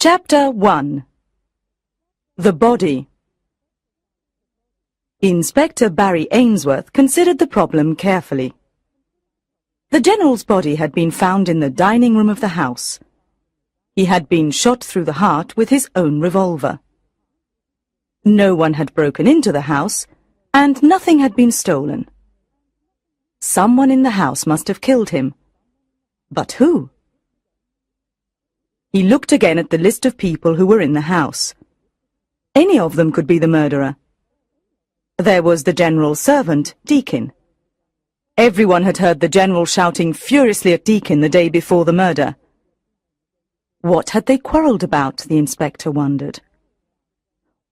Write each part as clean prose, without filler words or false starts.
Chapter 1. The Body. Inspector Barry Ainsworth considered the problem carefully. The General's body had been found in the dining room of the house. He had been shot through the heart with his own revolver. No one had broken into the house, and nothing had been stolen. Someone in the house must have killed him. But who? He looked again at the list of people who were in the house. Any of them could be the murderer. There was the General's servant, Deacon. Everyone had heard the General shouting furiously at Deacon the day before the murder. What had they quarrelled about, the inspector wondered.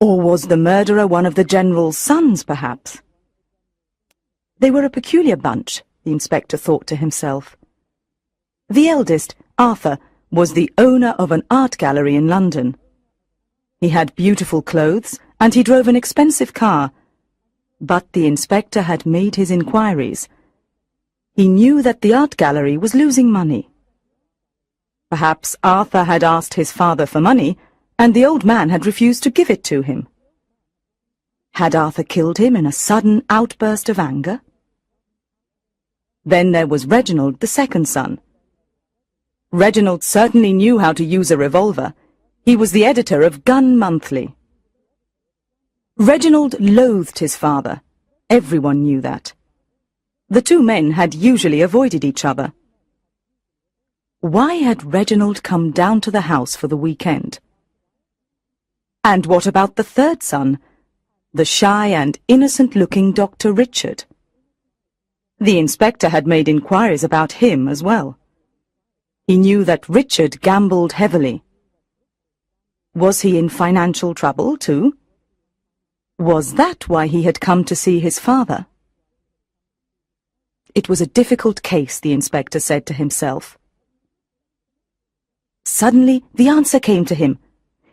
Or was the murderer one of the General's sons, perhaps? They were a peculiar bunch, the inspector thought to himself. The eldest, Arthur, was the owner of an art gallery in London. He had beautiful clothes and he drove an expensive car, but the inspector had made his inquiries. He knew that the art gallery was losing money. Perhaps Arthur had asked his father for money, and the old man had refused to give it to him. Had Arthur killed him in a sudden outburst of anger? Then there was Reginald, the second son. Reginald certainly knew how to use a revolver. He was the editor of Gun Monthly. Reginald loathed his father. Everyone knew that. The two men had usually avoided each other. Why had Reginald come down to the house for the weekend? And what about the third son, the shy and innocent-looking Dr. Richard? The inspector had made inquiries about him as well. He knew that Richard gambled heavily. Was he in financial trouble, too? Was that why he had come to see his father? It was a difficult case, the inspector said to himself. Suddenly, the answer came to him.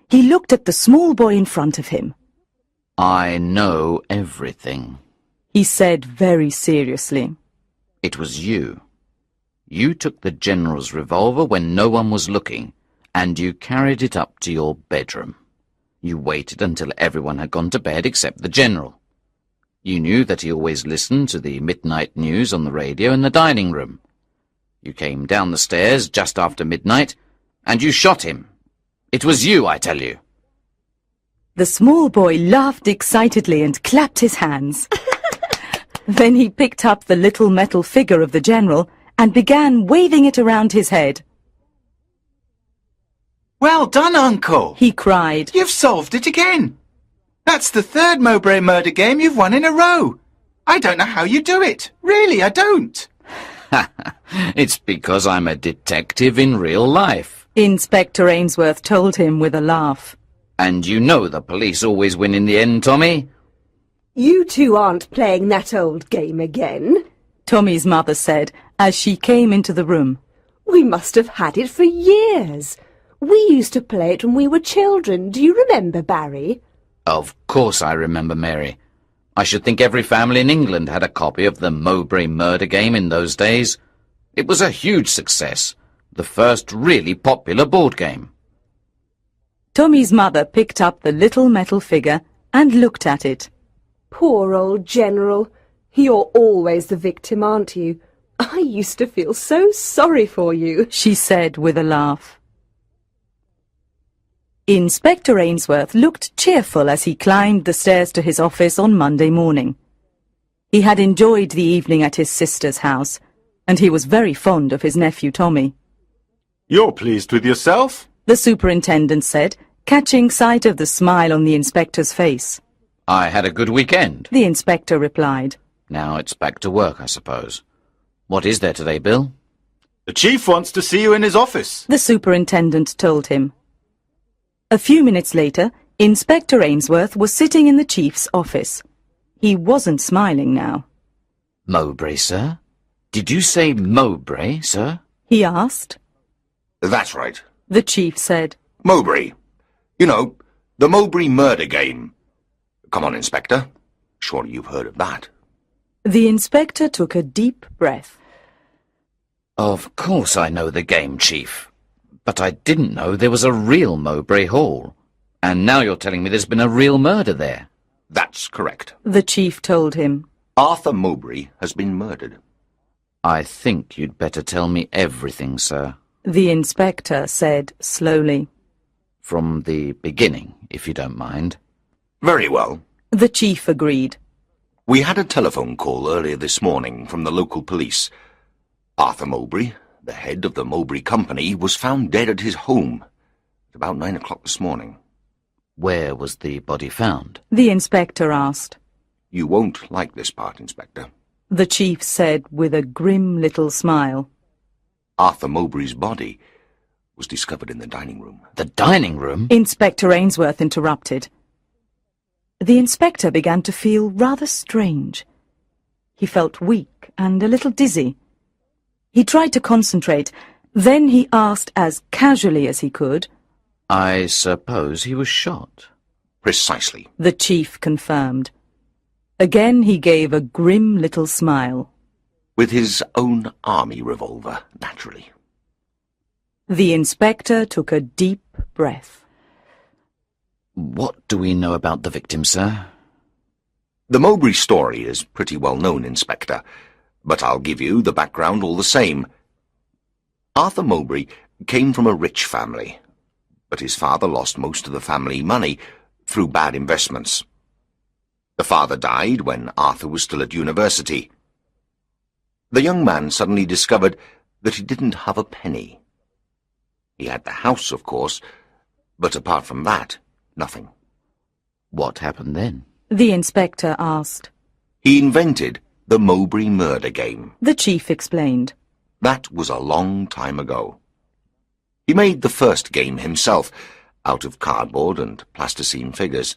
He looked at the small boy in front of him. I know everything, he said very seriously. It was you. You took the General's revolver when no one was looking, and you carried it up to your bedroom. You waited until everyone had gone to bed except the General. You knew that he always listened to the midnight news on the radio in the dining room. You came down the stairs just after midnight, and you shot him. It was you, I tell you. The small boy laughed excitedly and clapped his hands. Then he picked up the little metal figure of the General and began waving it around his head. Well done, Uncle! He cried. You've solved it again! That's the third Mowbray murder game you've won in a row! I don't know how you do it. Really, I don't. It's because I'm a detective in real life, Inspector Ainsworth told him with a laugh. And you know the police always win in the end, Tommy. You two aren't playing that old game again, Tommy's mother said as she came into the room. We must have had it for years. We used to play it when we were children. Do you remember, Barry? Of course I remember, Mary. I should think every family in England had a copy of the Mowbray murder game in those days. It was a huge success, the first really popular board game. Tommy's mother picked up the little metal figure and looked at it. Poor old General. You're always the victim, aren't you? I used to feel so sorry for you, she said with a laugh. Inspector Ainsworth looked cheerful as he climbed the stairs to his office on Monday morning. He had enjoyed the evening at his sister's house, and he was very fond of his nephew Tommy. You're pleased with yourself? The superintendent said, catching sight of the smile on the inspector's face. I had a good weekend, the inspector replied. Now it's back to work, I suppose. What is there today, Bill? The chief wants to see you in his office, the superintendent told him. A few minutes later, Inspector Ainsworth was sitting in the chief's office. He wasn't smiling now. Mowbray, sir? Did you say Mowbray, sir? He asked. That's right. The chief said. Mowbray. You know, the Mowbray murder game. Come on, Inspector. Surely you've heard of that. The inspector took a deep breath. Of course I know the game, Chief. But I didn't know there was a real Mowbray Hall. And now you're telling me there's been a real murder there. That's correct. The chief told him. Arthur Mowbray has been murdered. I think you'd better tell me everything, sir. The inspector said slowly. From the beginning, if you don't mind. Very well. The chief agreed. We had a telephone call earlier this morning from the local police. Arthur Mowbray, the head of the Mowbray Company, was found dead at his home at about 9 o'clock this morning. Where was the body found? The inspector asked. You won't like this part, Inspector. The chief said with a grim little smile. Arthur Mowbray's body was discovered in the dining room. The dining room? Inspector Ainsworth interrupted. The inspector began to feel rather strange. He felt weak and a little dizzy. He tried to concentrate. Then he asked as casually as he could, I suppose he was shot. Precisely. The chief confirmed. Again he gave a grim little smile. With his own army revolver, naturally. The inspector took a deep breath. What do we know about the victim, sir? The Mowbray story is pretty well known, Inspector, but I'll give you the background all the same. Arthur Mowbray came from a rich family, but his father lost most of the family money through bad investments. The father died when Arthur was still at university. The young man suddenly discovered that he didn't have a penny. He had the house, of course, but apart from that, nothing. What happened then? The inspector asked. He invented the Mowbray murder game. The chief explained. That was a long time ago. He made the first game himself, out of cardboard and plasticine figures.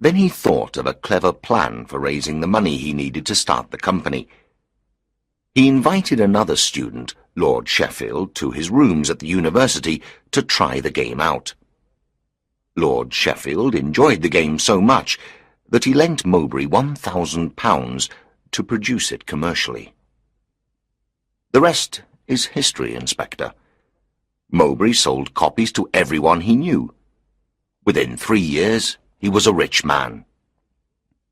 Then he thought of a clever plan for raising the money he needed to start the company. He invited another student, Lord Sheffield, to his rooms at the university to try the game out. Lord Sheffield enjoyed the game so much that he lent Mowbray £1,000 to produce it commercially. The rest is history, Inspector. Mowbray sold copies to everyone he knew. Within 3 years, he was a rich man.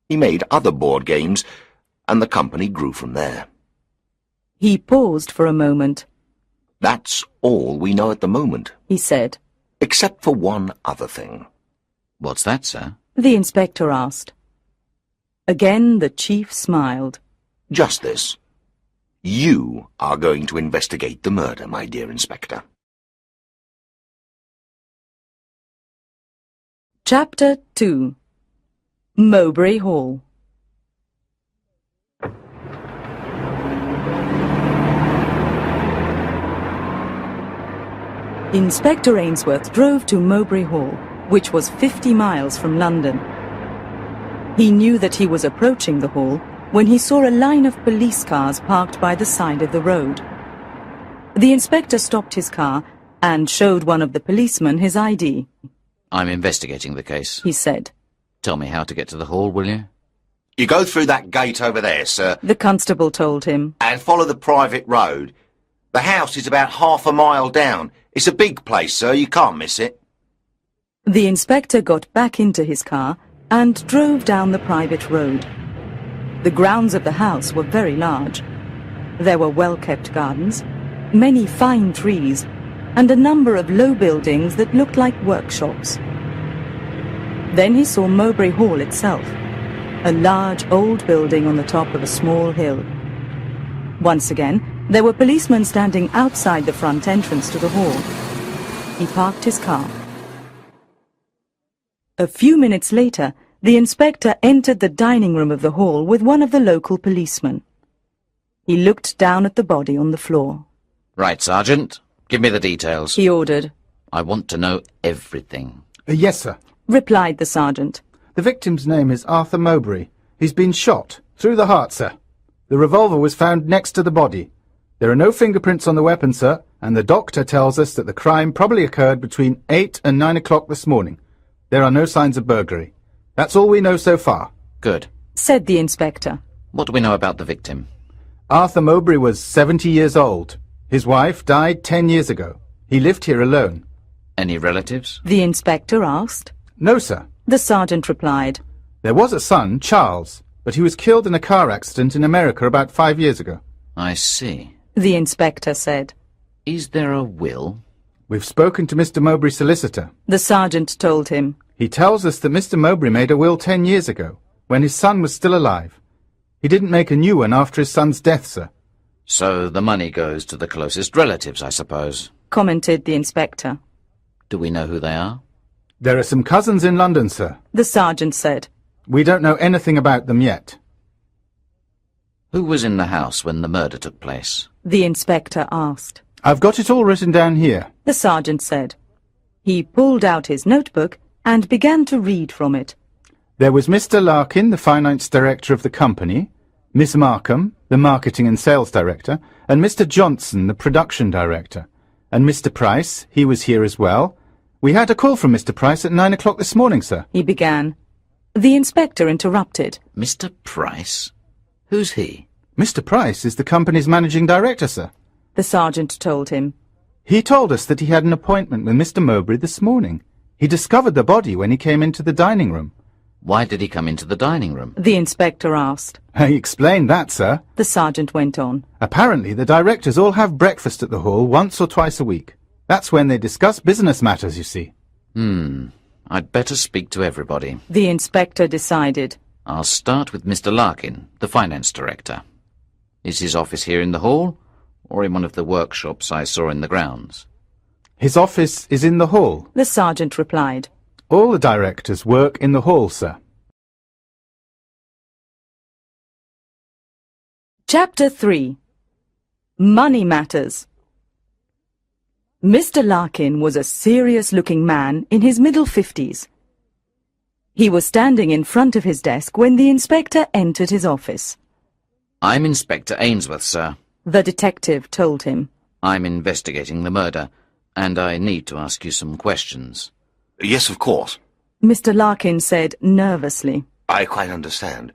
He made other board games, and the company grew from there. He paused for a moment. That's all we know at the moment, He said. except for one other thing. What's that, sir? The inspector asked. Again the chief smiled. Just this. You are going to investigate the murder, my dear Inspector. Chapter 2. Mowbray Hall. Inspector Ainsworth drove to Mowbray Hall, which was 50 miles from London. He knew that he was approaching the hall when he saw a line of police cars parked by the side of the road. The inspector stopped his car and showed one of the policemen his ID. I'm investigating the case. He said. Tell me how to get to the hall, will you? You go through that gate over there, sir, The constable told him. and follow the private road. The house is about half a mile down. It's a big place, sir. You can't miss it. The inspector got back into his car and drove down the private road. The grounds of the house were very large. There were well-kept gardens, many fine trees, and a number of low buildings that looked like workshops. Then he saw Mowbray Hall itself, a large old building on the top of a small hill. Once again, there were policemen standing outside the front entrance to the hall. He parked his car. A few minutes later, the inspector entered the dining room of the hall with one of the local policemen. He looked down at the body on the floor. Right, Sergeant. Give me the details. He ordered. I want to know everything. Yes, sir. Replied the sergeant. The victim's name is Arthur Mowbray. He's been shot through the heart, sir. The revolver was found next to the body. There are no fingerprints on the weapon, sir, and the doctor tells us that the crime probably occurred between 8 and 9 o'clock this morning. There are no signs of burglary. That's all we know so far. Good. Said the inspector. What do we know about the victim? Arthur Mowbray was 70 years old. His wife died 10 years ago. He lived here alone. Any relatives? The inspector asked. No, sir. The sergeant replied. There was a son, Charles, but he was killed in a car accident in America about 5 years ago. I see. The inspector said. Is there a will? We've spoken to Mr. Mowbray's solicitor. The sergeant told him. He tells us that Mr. Mowbray made a will 10 years ago, when his son was still alive. He didn't make a new one after his son's death, sir. So the money goes to the closest relatives, I suppose. Commented the inspector. Do we know who they are? There are some cousins in London, sir. The sergeant said. We don't know anything about them yet. Who was in the house when the murder took place? The inspector asked. I've got it all written down here. The sergeant said. He pulled out his notebook and began to read from it. There was Mr. Larkin, the finance director of the company, Miss Markham, the marketing and sales director, and Mr. Johnson, the production director. And Mr. Price, he was here as well. We had a call from Mr. Price at 9 o'clock this morning, sir. He began. The inspector interrupted. Mr. Price? Who's he? Mr. Price is the company's managing director, sir. The sergeant told him. He told us that he had an appointment with Mr. Mowbray this morning. He discovered the body when he came into the dining room. Why did he come into the dining room? The inspector asked. He explained that, sir. The sergeant went on. Apparently, the directors all have breakfast at the hall once or twice a week. That's when they discuss business matters, you see. I'd better speak to everybody. The inspector decided. I'll start with Mr. Larkin, the finance director. Is his office here in the hall, or in one of the workshops I saw in the grounds? His office is in the hall. The sergeant replied. All the directors work in the hall, sir. Chapter 3. Money Matters. Mr. Larkin was a serious-looking man in his middle 50s. He was standing in front of his desk when the inspector entered his office. I'm Inspector Ainsworth, sir. The detective told him. I'm investigating the murder, and I need to ask you some questions. Yes, of course. Mr. Larkin said nervously. I quite understand.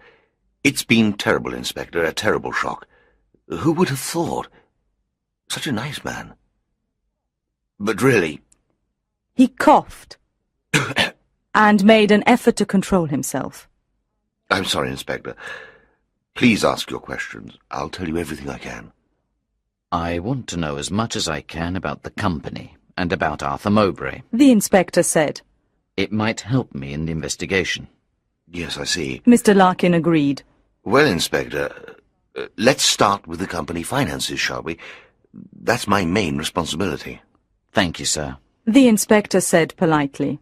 It's been terrible, Inspector, a terrible shock. Who would have thought? Such a nice man. But really... He coughed and made an effort to control himself. I'm sorry, Inspector. Please ask your questions. I'll tell you everything I can. I want to know as much as I can about the company and about Arthur Mowbray. The inspector said. It might help me in the investigation. Yes, I see. Mr. Larkin agreed. Well, Inspector, let's start with the company finances, shall we? That's my main responsibility. Thank you, sir. The inspector said politely.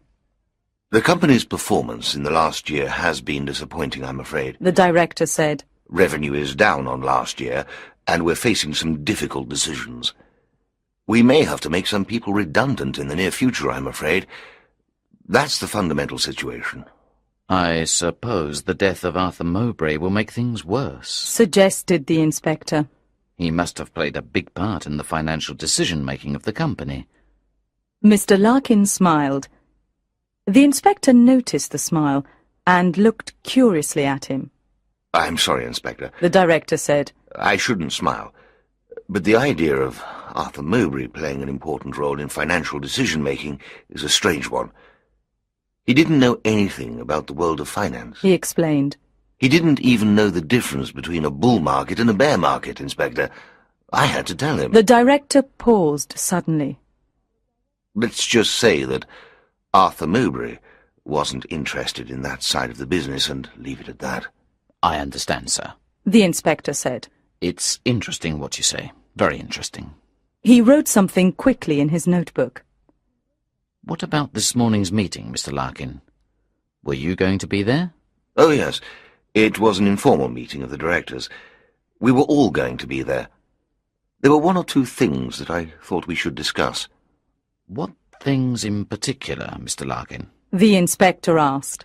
The company's performance in the last year has been disappointing, I'm afraid. The director said. Revenue is down on last year, and we're facing some difficult decisions. We may have to make some people redundant in the near future, I'm afraid. That's the fundamental situation. I suppose the death of Arthur Mowbray will make things worse. Suggested the inspector. He must have played a big part in the financial decision-making of the company. Mr. Larkin smiled. The inspector noticed the smile and looked curiously at him. I'm sorry, Inspector. The director said. I shouldn't smile. But the idea of Arthur Mowbray playing an important role in financial decision-making is a strange one. He didn't know anything about the world of finance. He explained. He didn't even know the difference between a bull market and a bear market, Inspector. I had to tell him. The director paused suddenly. Let's just say that Arthur Mowbray wasn't interested in that side of the business and leave it at that. I understand, sir. The inspector said. It's interesting what you say. Very interesting. He wrote something quickly in his notebook. What about this morning's meeting, Mr. Larkin? Were you going to be there? Oh, yes. It was an informal meeting of the directors. We were all going to be there. There were one or two things that I thought we should discuss. What things in particular, Mr. Larkin? The inspector asked.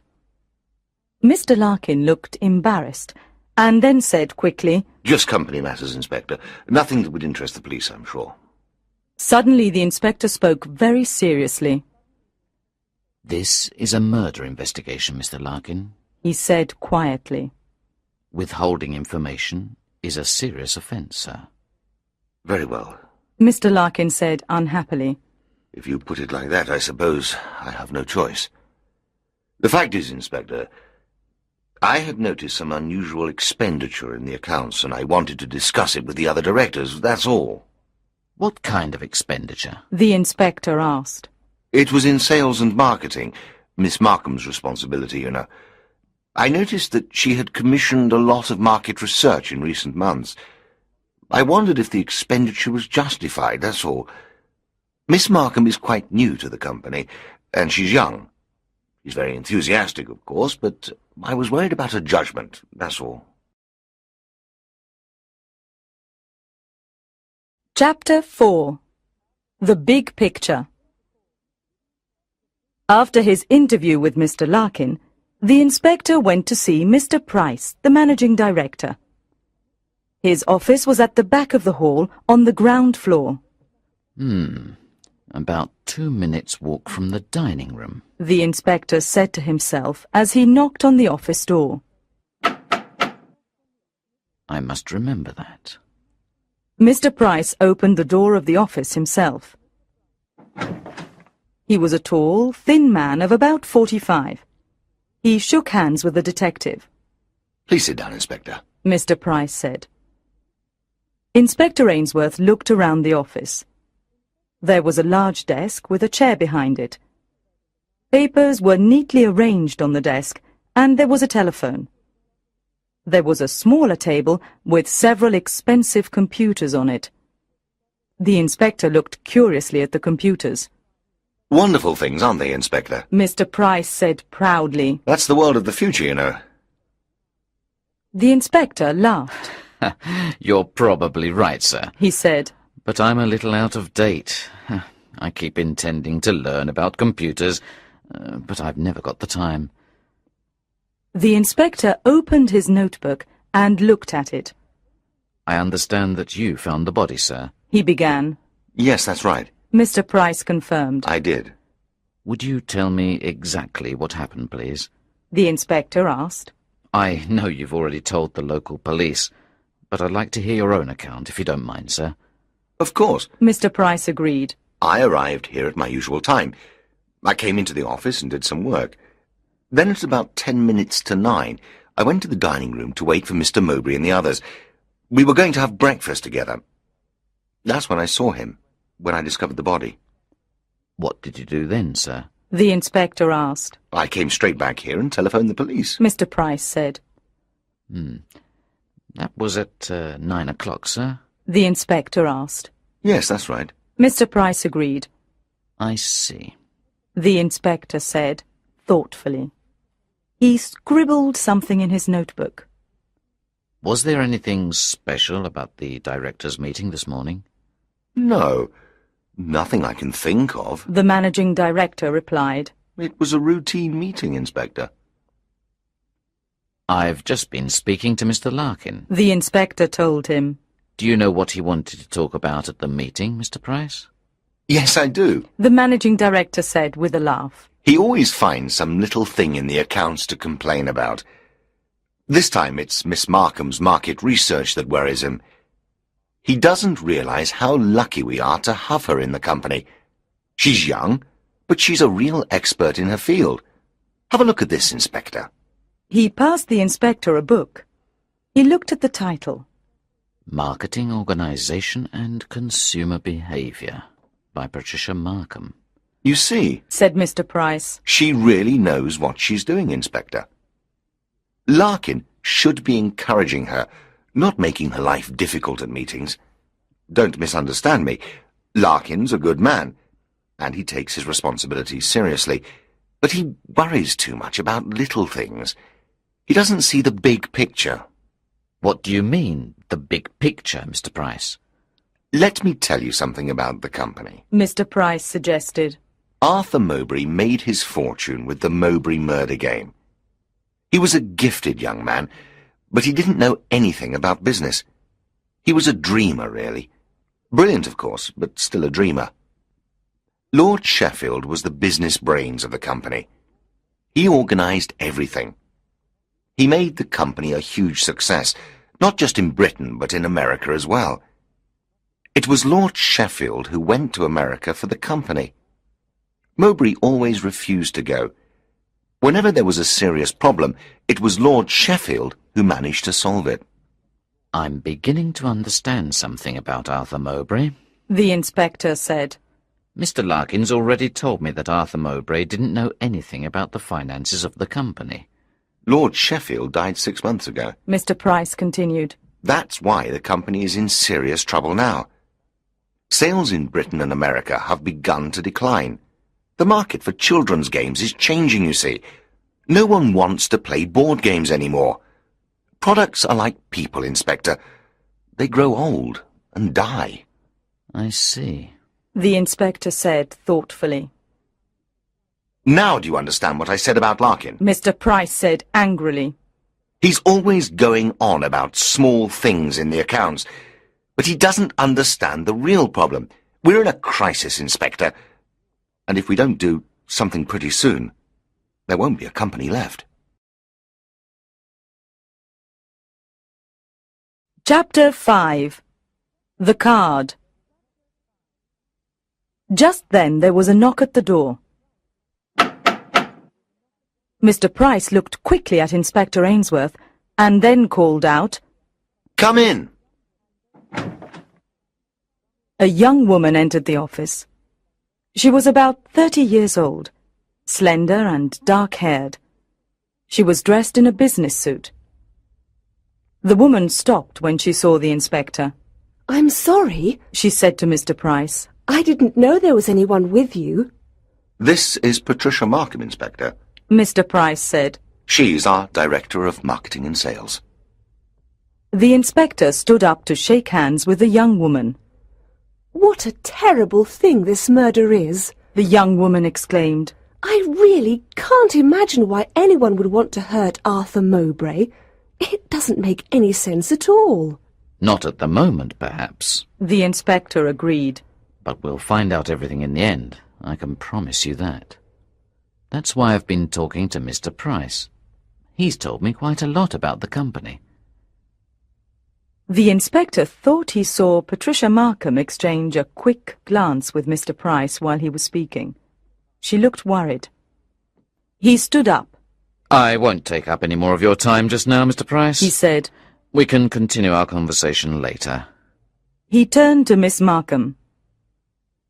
Mr. Larkin looked embarrassed, and then said quickly, Just company matters, Inspector. Nothing that would interest the police, I'm sure. Suddenly the inspector spoke very seriously. This is a murder investigation, Mr. Larkin. He said quietly. Withholding information is a serious offence, sir. Very well. Mr. Larkin said unhappily. If you put it like that, I suppose I have no choice. The fact is, Inspector, I had noticed some unusual expenditure in the accounts, and I wanted to discuss it with the other directors, that's all. What kind of expenditure? The inspector asked. It was in sales and marketing, Miss Markham's responsibility, you know. I noticed that she had commissioned a lot of market research in recent months. I wondered if the expenditure was justified, that's all. Miss Markham is quite new to the company, and she's young. She's very enthusiastic, of course, but I was worried about her judgment, that's all. Chapter 4. The Big Picture. After his interview with Mr. Larkin, the inspector went to see Mr. Price, the managing director. His office was at the back of the hall on the ground floor. About 2 minutes' walk from the dining room. The inspector said to himself as he knocked on the office door. I must remember that. Mr. Price opened the door of the office himself. He was a tall, thin man of about 45. He shook hands with the detective. Please sit down, Inspector. Mr. Price said. Inspector Ainsworth looked around the office. There was a large desk with a chair behind it. Papers were neatly arranged on the desk, and there was a telephone. There was a smaller table with several expensive computers on it. The inspector looked curiously at the computers. Wonderful things, aren't they, Inspector? Mr. Price said proudly. That's the world of the future, you know. The inspector laughed. You're probably right, sir. He said. But I'm a little out of date. I keep intending to learn about computers, but I've never got the time. The inspector opened his notebook and looked at it. I understand that you found the body, sir. He began. Yes, that's right. Mr. Price confirmed. I did. Would you tell me exactly what happened, please? The inspector asked. I know you've already told the local police, but I'd like to hear your own account, if you don't mind, sir. Of course. Mr. Price agreed. I arrived here at my usual time. I came into the office and did some work. Then at about 10 minutes to 9, I went to the dining room to wait for Mr. Mowbray and the others. We were going to have breakfast together. That's when I saw him, when I discovered the body. What did you do then, sir? The inspector asked. I came straight back here and telephoned the police. Mr. Price said. That was at 9 o'clock, sir? The inspector asked. Yes, that's right. Mr. Price agreed. I see. The inspector said, thoughtfully. He scribbled something in his notebook. Was there anything special about the directors' meeting this morning? No, nothing I can think of. The managing director replied. It was a routine meeting, Inspector. I've just been speaking to Mr. Larkin. The inspector told him. Do you know what he wanted to talk about at the meeting, Mr. Price? Yes, I do. The managing director said with a laugh. He always finds some little thing in the accounts to complain about. This time it's Miss Markham's market research that worries him. He doesn't realize how lucky we are to have her in the company. She's young, but she's a real expert in her field. Have a look at this, Inspector. He passed the inspector a book. He looked at the title. Marketing, Organization and Consumer Behavior by Patricia Markham. You see, Said Mr. Price. she really knows what she's doing, Inspector. Larkin should be encouraging her, not making her life difficult at meetings. Don't misunderstand me. Larkin's a good man, and he takes his responsibilities seriously, but he worries too much about little things. He doesn't see the big picture. What do you mean, the big picture, Mr. Price? Let me tell you something about the company. Mr. Price suggested. Arthur Mowbray made his fortune with the Mowbray murder game. He was a gifted young man, but he didn't know anything about business. He was a dreamer, really. Brilliant, of course, but still a dreamer. Lord Sheffield was the business brains of the company. He organized everything. He made the company a huge success, not just in Britain, but in America as well. It was Lord Sheffield who went to America for the company. Mowbray always refused to go. Whenever there was a serious problem, it was Lord Sheffield who managed to solve it. I'm beginning to understand something about Arthur Mowbray. The inspector said. Mr. Larkins already told me that Arthur Mowbray didn't know anything about the finances of the company. Lord Sheffield died 6 months ago. Mr. Price continued. That's why the company is in serious trouble now. Sales in Britain and America have begun to decline. The market for children's games is changing, you see. No one wants to play board games anymore. Products are like people, Inspector. They grow old and die. I see. The inspector said thoughtfully. Now do you understand what I said about Larkin? Mr. Price said angrily. He's always going on about small things in the accounts, but he doesn't understand the real problem. We're in a crisis, Inspector, and if we don't do something pretty soon, there won't be a company left. Chapter 5. The Card. Just then there was a knock at the door. Mr. Price looked quickly at Inspector Ainsworth and then called out, Come in! A young woman entered the office. She was about 30 years old, slender and dark-haired. She was dressed in a business suit. The woman stopped when she saw the inspector. I'm sorry, She said to Mr. Price. I didn't know there was anyone with you. This is Patricia Markham, Inspector. Mr. Price said. She's our Director of Marketing and Sales. The inspector stood up to shake hands with the young woman. What a terrible thing this murder is. The young woman exclaimed. I really can't imagine why anyone would want to hurt Arthur Mowbray. It doesn't make any sense at all. Not at the moment, perhaps. The inspector agreed. But we'll find out everything in the end. I can promise you that. That's why I've been talking to Mr. Price. He's told me quite a lot about the company. The inspector thought he saw Patricia Markham exchange a quick glance with Mr. Price while he was speaking. She looked worried. He stood up. I won't take up any more of your time just now, Mr. Price. He said. We can continue our conversation later. He turned to Miss Markham.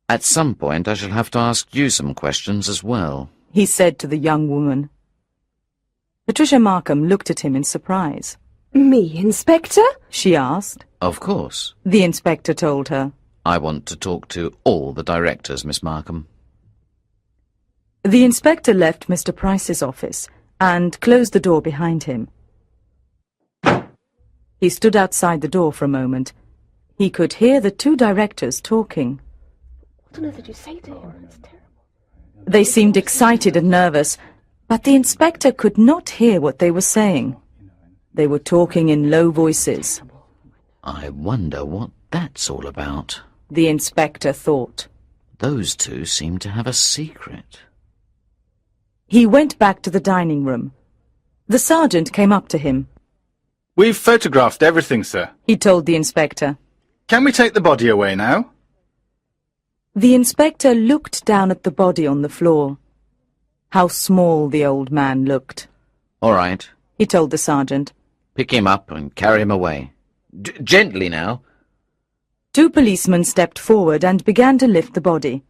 At some point I shall have to ask you some questions as well. He said to the young woman. Patricia Markham looked at him in surprise. Me, Inspector? She asked. Of course. The inspector told her. I want to talk to all the directors, Miss Markham. The inspector left Mr. Price's office and closed the door behind him. He stood outside the door for a moment. He could hear the two directors talking. What on earth did you say to him? That's terrible. They seemed excited and nervous, but the inspector could not hear what they were saying. They were talking in low voices. I wonder what that's all about. The inspector thought. Those two seem to have a secret. He went back to the dining room. The sergeant came up to him. We've photographed everything, sir. He told the inspector. Can we take the body away now? The inspector looked down at the body on the floor. How small the old man looked. All right. He told the sergeant. Pick him up and carry him away. Gently now. Two policemen stepped forward and began to lift the body.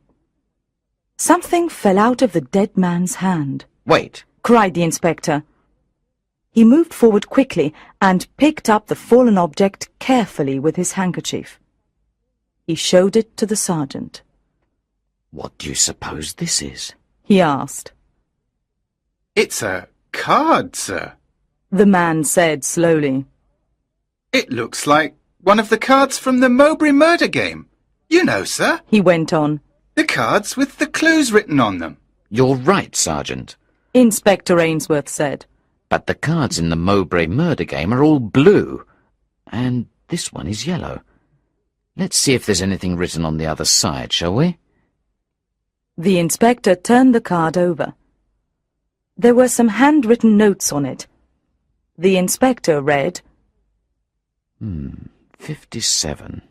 Something fell out of the dead man's hand. Wait. Cried the inspector. He moved forward quickly and picked up the fallen object carefully with his handkerchief. He showed it to the sergeant. What do you suppose this is? He asked. It's a card, sir. The man said slowly. It looks like one of the cards from the Mowbray murder game. You know, sir. He went on. The cards with the clues written on them. You're right, Sergeant. Inspector Ainsworth said. But the cards in the Mowbray murder game are all blue. And this one is yellow. Let's see if there's anything written on the other side, shall we? The inspector turned the card over. There were some handwritten notes on it. The inspector read, 57.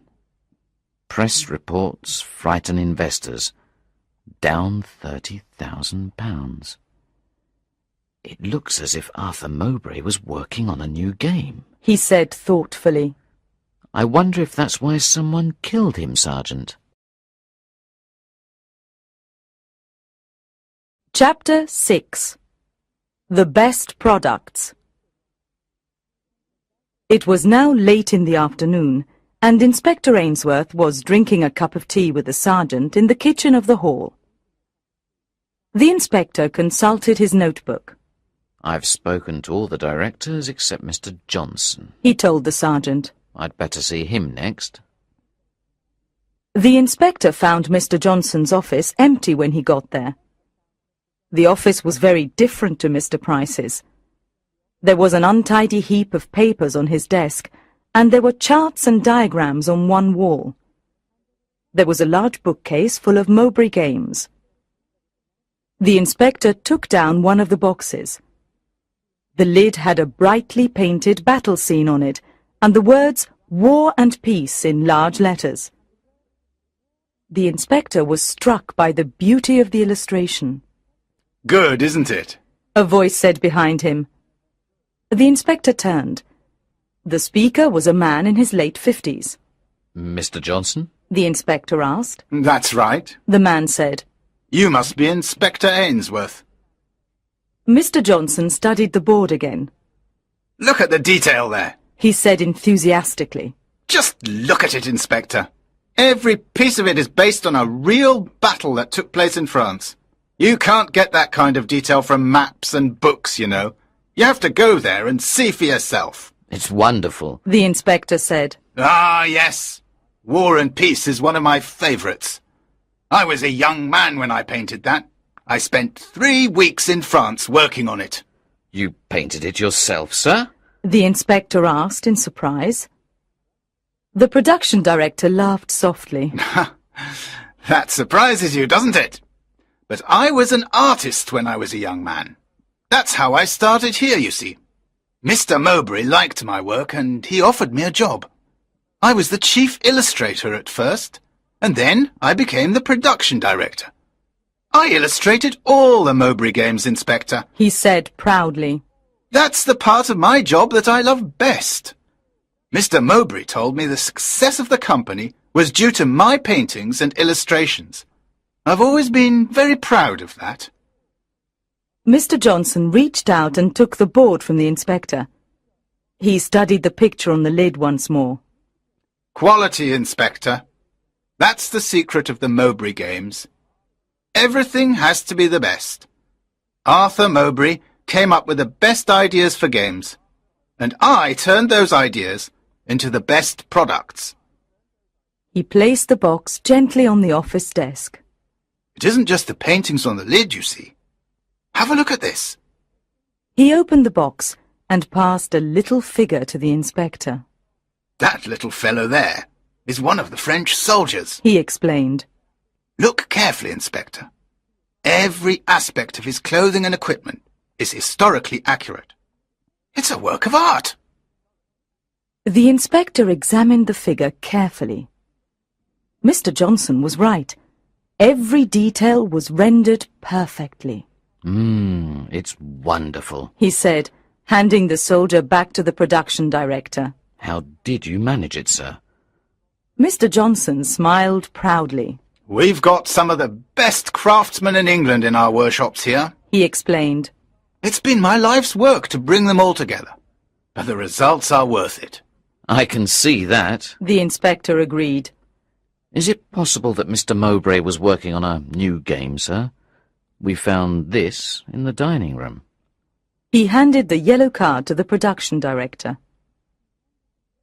Press reports frighten investors. Down £30,000. It looks as if Arthur Mowbray was working on a new game, he said thoughtfully. I wonder if that's why someone killed him, Sergeant. Chapter 6. The Best Products. It was now late in the afternoon, and Inspector Ainsworth was drinking a cup of tea with the sergeant in the kitchen of the hall. The inspector consulted his notebook. I've spoken to all the directors except Mr. Johnson. He told the sergeant. I'd better see him next. The inspector found Mr. Johnson's office empty when he got there. The office was very different to Mr. Price's. There was an untidy heap of papers on his desk, and there were charts and diagrams on one wall. There was a large bookcase full of Mowbray games. The inspector took down one of the boxes. The lid had a brightly painted battle scene on it, and the words War and Peace in large letters. The inspector was struck by the beauty of the illustration. Good, isn't it? A voice said behind him. The inspector turned. The speaker was a man in his late 50s. Mr. Johnson? The inspector asked. That's right. The man said. You must be Inspector Ainsworth. Mr. Johnson studied the board again. Look at the detail there. He said enthusiastically. Just look at it, Inspector. Every piece of it is based on a real battle that took place in France. You can't get that kind of detail from maps and books, you know. You have to go there and see for yourself. It's wonderful. The inspector said. Ah, yes. War and Peace is one of my favourites. I was a young man when I painted that. I spent 3 weeks in France working on it. You painted it yourself, sir? The inspector asked in surprise. The production director laughed softly. That surprises you, doesn't it? But I was an artist when I was a young man. That's how I started here, you see. Mr. Mowbray liked my work and he offered me a job. I was the chief illustrator at first, and then I became the production director. I illustrated all the Mowbray games, Inspector. He said proudly. That's the part of my job that I love best. Mr. Mowbray told me the success of the company was due to my paintings and illustrations. I've always been very proud of that. Mr. Johnson reached out and took the board from the inspector. He studied the picture on the lid once more. Quality, Inspector. That's the secret of the Mowbray games. Everything has to be the best. Arthur Mowbray came up with the best ideas for games, and I turned those ideas into the best products. He placed the box gently on the office desk. It isn't just the paintings on the lid, you see. Have a look at this. He opened the box and passed a little figure to the inspector. That little fellow there is one of the French soldiers, he explained. Look carefully, Inspector. Every aspect of his clothing and equipment is historically accurate. It's a work of art. The inspector examined the figure carefully. Mr. Johnson was right. Every detail was rendered perfectly. It's wonderful, he said, handing the soldier back to the production director. How did you manage it, sir? Mr. Johnson smiled proudly. We've got some of the best craftsmen in England in our workshops here, he explained. It's been my life's work to bring them all together, but the results are worth it. I can see that, the inspector agreed. Is it possible that Mr. Mowbray was working on a new game, sir? We found this in the dining room. He handed the yellow card to the production director.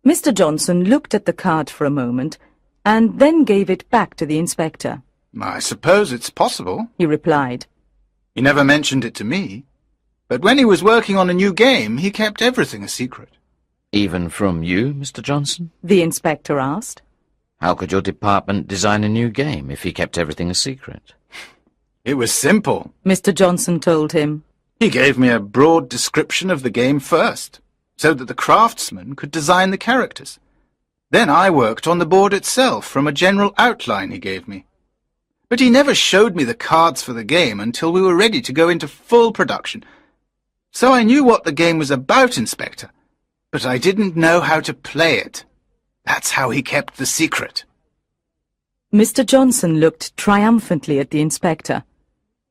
Mr. Johnson looked at the card for a moment and then gave it back to the inspector. I suppose it's possible, he replied. He never mentioned it to me, but when he was working on a new game, he kept everything a secret. Even from you, Mr. Johnson? The inspector asked. How could your department design a new game if he kept everything a secret? It was simple, Mr. Johnson told him. He gave me a broad description of the game first, so that the craftsman could design the characters. Then I worked on the board itself from a general outline he gave me. but he never showed me the cards for the game until we were ready to go into full production. So I knew what the game was about, Inspector, but I didn't know how to play it. That's how he kept the secret. Mr. Johnson looked triumphantly at the inspector.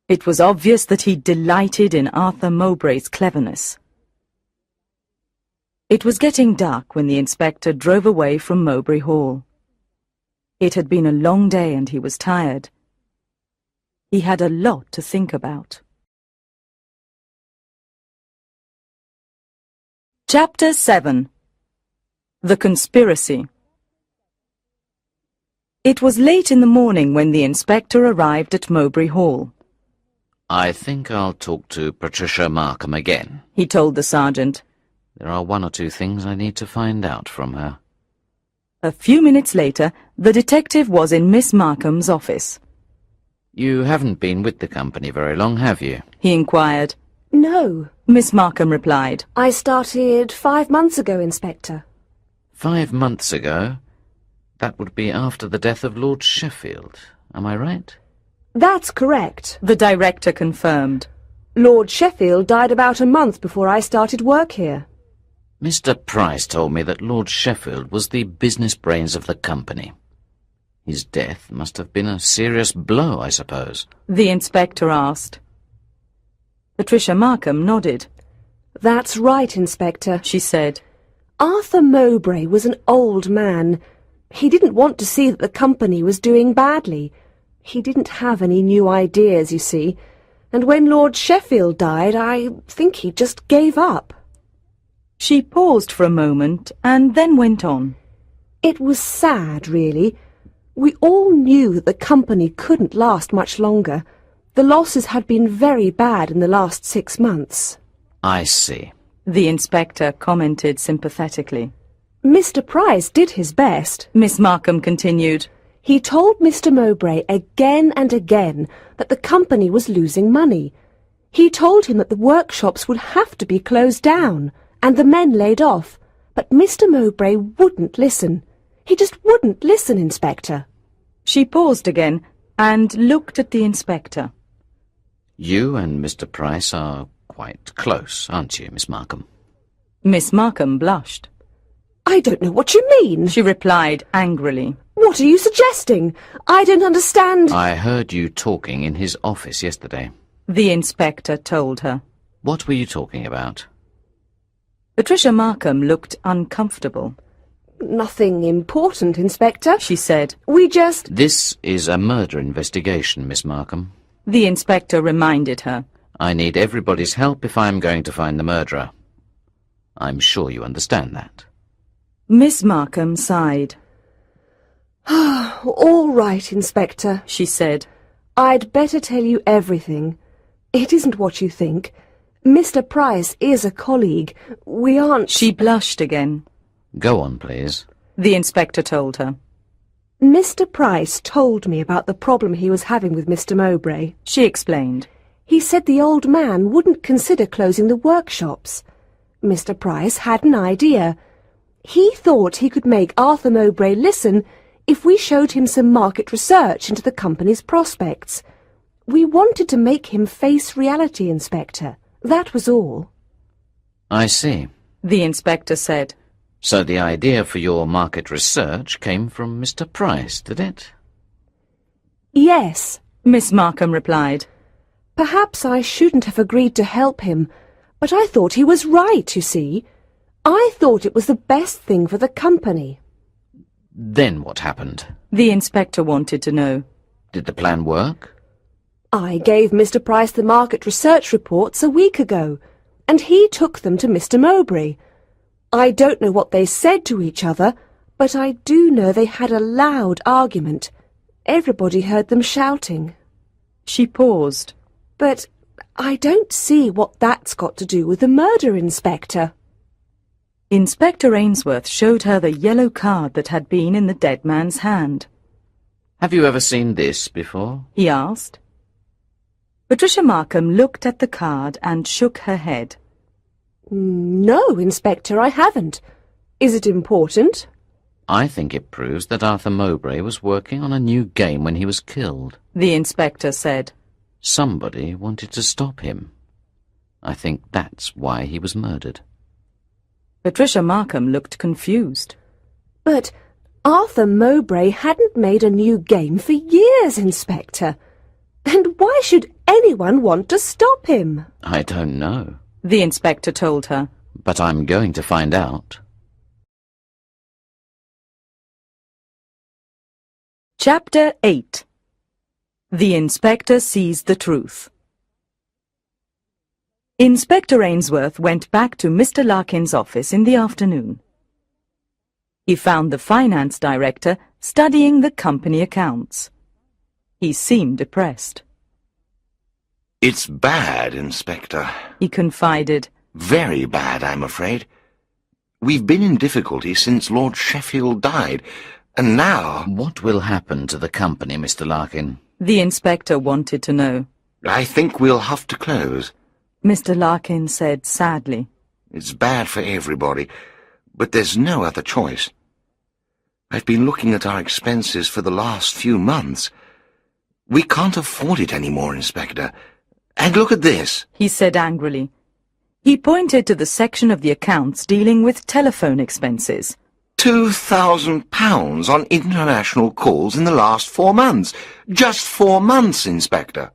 It was obvious that he delighted in Arthur Mowbray's cleverness. It was getting dark when the inspector drove away from Mowbray Hall. It had been a long day and he was tired. He had a lot to think about. Chapter 7. The Conspiracy. It was late in the morning when the inspector arrived at Mowbray Hall. I think I'll talk to Patricia Markham again. He told the sergeant. There are one or two things I need to find out from her. A few minutes later, the detective was in Miss Markham's office. You haven't been with the company very long, have you? He inquired. No, Miss Markham replied. I started 5 months ago, Inspector. 5 months ago? That would be after the death of Lord Sheffield. Am I right? That's correct. The director confirmed. Lord Sheffield died about a month before I started work here. Mr. Price told me that Lord Sheffield was the business brains of the company. His death must have been a serious blow, I suppose. The inspector asked. Patricia Markham nodded. That's right, Inspector, She said. Arthur Mowbray was an old man. He didn't want to see that the company was doing badly. He didn't have any new ideas, you see, and when Lord Sheffield died, I think he just gave up. She paused for a moment and then went on. It was sad, really. We all knew that the company couldn't last much longer. The losses had been very bad in the last 6 months. I see. The inspector commented sympathetically. Mr. Price did his best. Miss Markham continued. He told Mr. Mowbray again and again that the company was losing money. He told him that the workshops would have to be closed down and the men laid off, but Mr. Mowbray wouldn't listen. He just wouldn't listen, Inspector. She paused again and looked at the inspector. You and Mr. Price are quite close, aren't you, Miss Markham? Miss Markham blushed. I don't know what you mean. She replied angrily. What are you suggesting? I don't understand. I heard you talking in his office yesterday. The inspector told her. What were you talking about? Patricia Markham looked uncomfortable. Nothing important, Inspector, She said. We just... This is a murder investigation, Miss Markham. The inspector reminded her. I need everybody's help if I am going to find the murderer. I'm sure you understand that. Miss Markham sighed. All right, Inspector, She said. I'd better tell you everything. It isn't what you think. Mr. Price is a colleague. We aren't... She blushed again. Go on, please. The inspector told her. Mr. Price told me about the problem he was having with Mr. Mowbray. She explained. He said the old man wouldn't consider closing the workshops. Mr. Price had an idea. He thought he could make Arthur Mowbray listen if we showed him some market research into the company's prospects. We wanted to make him face reality, Inspector. That was all. I see. The inspector said. So the idea for your market research came from Mr. Price, did it? Yes. Miss Markham replied. Perhaps I shouldn't have agreed to help him, but I thought he was right, you see. I thought it was the best thing for the company. Then what happened? The inspector wanted to know. Did the plan work? I gave Mr. Price the market research reports a week ago, and he took them to Mr. Mowbray. I don't know what they said to each other, but I do know they had a loud argument. Everybody heard them shouting. She paused. But I don't see what that's got to do with the murder, Inspector. Inspector Ainsworth showed her the yellow card that had been in the dead man's hand. Have you ever seen this before? He asked. Patricia Markham looked at the card and shook her head. No, Inspector, I haven't. Is it important? I think it proves that Arthur Mowbray was working on a new game when he was killed. The inspector said. Somebody wanted to stop him. I think that's why he was murdered. Patricia Markham looked confused. But Arthur Mowbray hadn't made a new game for years, Inspector. And why should anyone want to stop him? I don't know. The inspector told her. But I'm going to find out. Chapter 8. The Inspector Sees the Truth. Inspector Ainsworth went back to Mr. Larkin's office in the afternoon. He found the finance director studying the company accounts. He seemed depressed. It's bad, Inspector. He confided. Very bad, I'm afraid. We've been in difficulty since Lord Sheffield died, and now... What will happen to the company, Mr. Larkin? The inspector wanted to know. I think we'll have to close. Mr. Larkin said sadly. It's bad for everybody, but there's no other choice. I've been looking at our expenses for the last few months. We can't afford it anymore, Inspector. And look at this, he said angrily. He pointed to the section of the accounts dealing with telephone expenses. £2,000 on international calls in the last 4 months. Just 4 months, Inspector.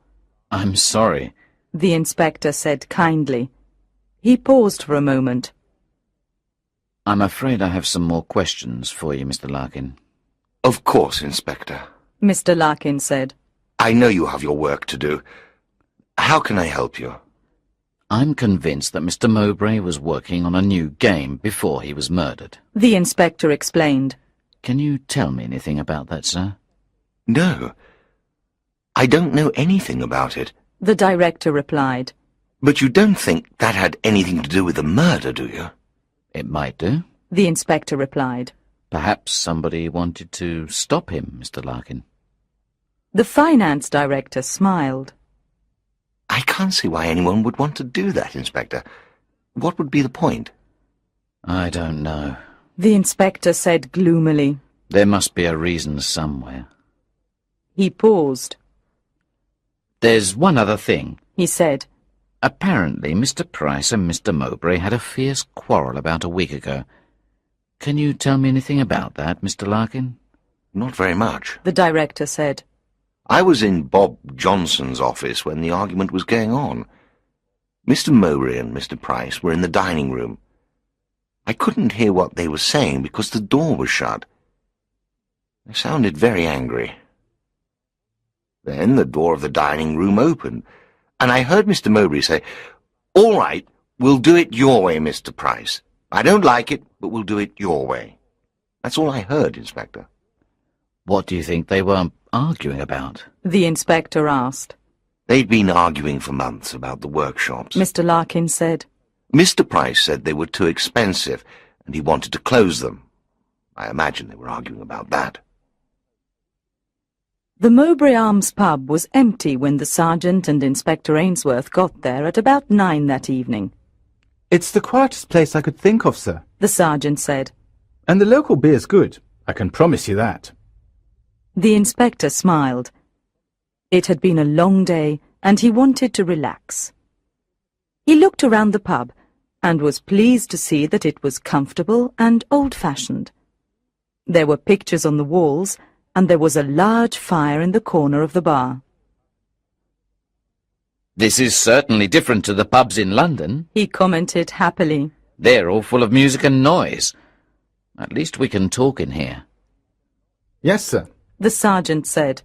I'm sorry. The inspector said kindly. He paused for a moment. I'm afraid I have some more questions for you, Mr. Larkin. Of course, Inspector. Mr. Larkin said. I know you have your work to do. How can I help you? I'm convinced that Mr. Mowbray was working on a new game before he was murdered. The inspector explained. Can you tell me anything about that, sir? No. I don't know anything about it. The director replied. But you don't think that had anything to do with the murder, do you? It might do. The inspector replied. Perhaps somebody wanted to stop him, Mr. Larkin. The finance director smiled. I can't see why anyone would want to do that, Inspector. What would be the point? I don't know. The inspector said gloomily. There must be a reason somewhere. He paused. There's one other thing, he said. Apparently Mr. Price and Mr. Mowbray had a fierce quarrel about a week ago. Can you tell me anything about that, Mr. Larkin? Not very much. The director said. I was in Bob Johnson's office when the argument was going on. Mr. Mowbray and Mr. Price were in the dining room. I couldn't hear what they were saying because the door was shut. They sounded very angry. Then the door of the dining room opened, and I heard Mr. Mowbray say, "All right, we'll do it your way, Mr. Price. I don't like it, but we'll do it your way." That's all I heard, Inspector. What do you think they were arguing about? The inspector asked. They'd been arguing for months about the workshops. Mr. Larkin said. Mr. Price said they were too expensive, and he wanted to close them. I imagine they were arguing about that. The Mowbray Arms pub was empty when the sergeant and Inspector Ainsworth got there at about 9 that evening. It's the quietest place I could think of, sir. The sergeant said. And the local beer's good. I can promise you that. The inspector smiled. It had been a long day, and he wanted to relax. He looked around the pub, and was pleased to see that it was comfortable and old-fashioned. There were pictures on the walls, and there was a large fire in the corner of the bar. This is certainly different to the pubs in London, he commented happily. They're all full of music and noise. At least we can talk in here. Yes, sir. The sergeant said.